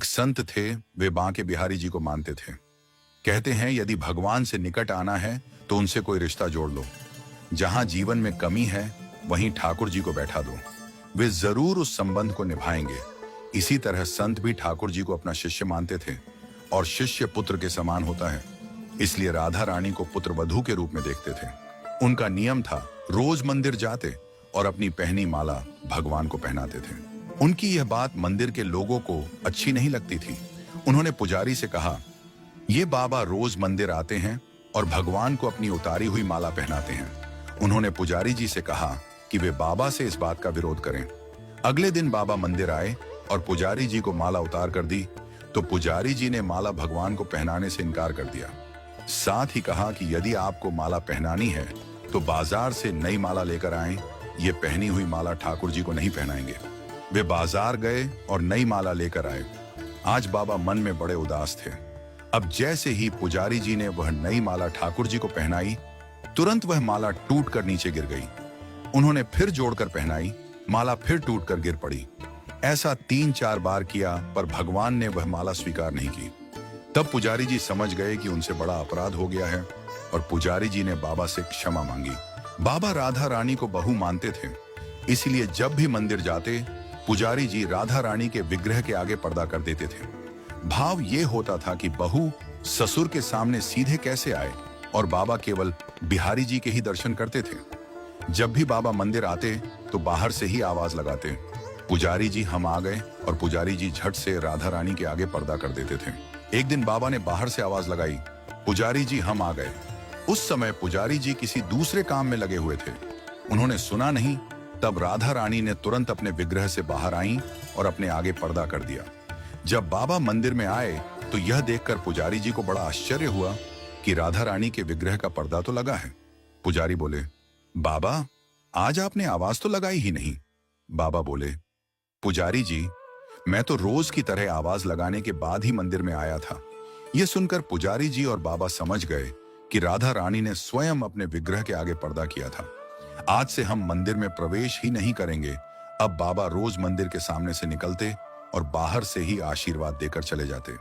एक संत थे, वे बांके बिहारी जी को मानते थे। कहते हैं यदि भगवान से निकट आना है तो उनसे कोई रिश्ता जोड़ लो। जहां जीवन में कमी है वहीं ठाकुर जी को बैठा दो, वे जरूर उस संबंध को निभाएंगे। इसी तरह संत भी ठाकुर जी को अपना शिष्य मानते थे और शिष्य पुत्र के समान होता है, इसलिए राधा रानी को पुत्र वधू के रूप में देखते थे। उनका नियम था रोज मंदिर जाते और अपनी पहनी माला भगवान को पहनाते थे। उनकी यह बात मंदिर के लोगों को अच्छी नहीं लगती थी। उन्होंने पुजारी से कहा, ये बाबा रोज मंदिर आते हैं और भगवान को अपनी उतारी हुई माला पहनाते हैं। उन्होंने पुजारी जी से कहा कि वे बाबा से इस बात का विरोध करें। अगले दिन बाबा मंदिर आए और पुजारी जी को माला उतार कर दी, तो पुजारी जी ने माला भगवान को पहनाने से इनकार कर दिया। साथ ही कहा कि यदि आपको माला पहनानी है तो बाजार से नई माला लेकर आएं, ये पहनी हुई माला ठाकुर जी को नहीं पहनाएंगे। वे बाजार गए और नई माला लेकर आए। आज बाबा मन में बड़े उदास थे। अब जैसे ही पुजारी जी ने वह नई माला ठाकुर जी को पहनाई, तुरंत वह माला टूट कर नीचे गिर गई। उन्होंने फिर जोड़कर पहनाई, माला फिर टूट कर गिर पड़ी। ऐसा 3-4 बार किया पर भगवान ने वह माला स्वीकार नहीं की। तब पुजारी जी समझ गए कि उनसे बड़ा अपराध हो गया है और पुजारी जी ने बाबा से क्षमा मांगी। बाबा राधा रानी को बहू मानते थे, इसलिए जब भी मंदिर जाते पुजारी जी राधा रानी के विग्रह के आगे पर्दा कर देते थे। भाव ये होता था कि बहू ससुर के सामने सीधे कैसे आए और बाबा केवल बिहारी जी के ही दर्शन करते थे। जब भी बाबा मंदिर आते तो बाहर से ही आवाज लगाते, पुजारी जी हम आ गए, और पुजारी जी झट से राधा रानी के आगे पर्दा कर देते थे। एक दिन बाबा ने बाहर से आवाज लगाई, पुजारी जी हम आ गए। उस समय पुजारी जी किसी दूसरे काम में लगे हुए थे, उन्होंने सुना नहीं। तब राधा रानी ने तुरंत अपने विग्रह से बाहर आईं और अपने आगे पर्दा कर दिया। जब बाबा मंदिर में आए तो यह देखकर पुजारी जी को बड़ा आश्चर्य हुआ कि राधा रानी के विग्रह का पर्दा तो लगा है। पुजारी बोले, बाबा आज आपने आवाज तो लगाई ही नहीं। बाबा बोले, पुजारी जी मैं तो रोज की तरह आवाज लगाने के बाद ही मंदिर में आया था। यह सुनकर पुजारी जी और बाबा समझ गए कि राधा रानी ने स्वयं अपने विग्रह के आगे पर्दा किया था। आज से हम मंदिर में प्रवेश ही नहीं करेंगे। अब बाबा रोज मंदिर के सामने से निकलते और बाहर से ही आशीर्वाद देकर चले जाते।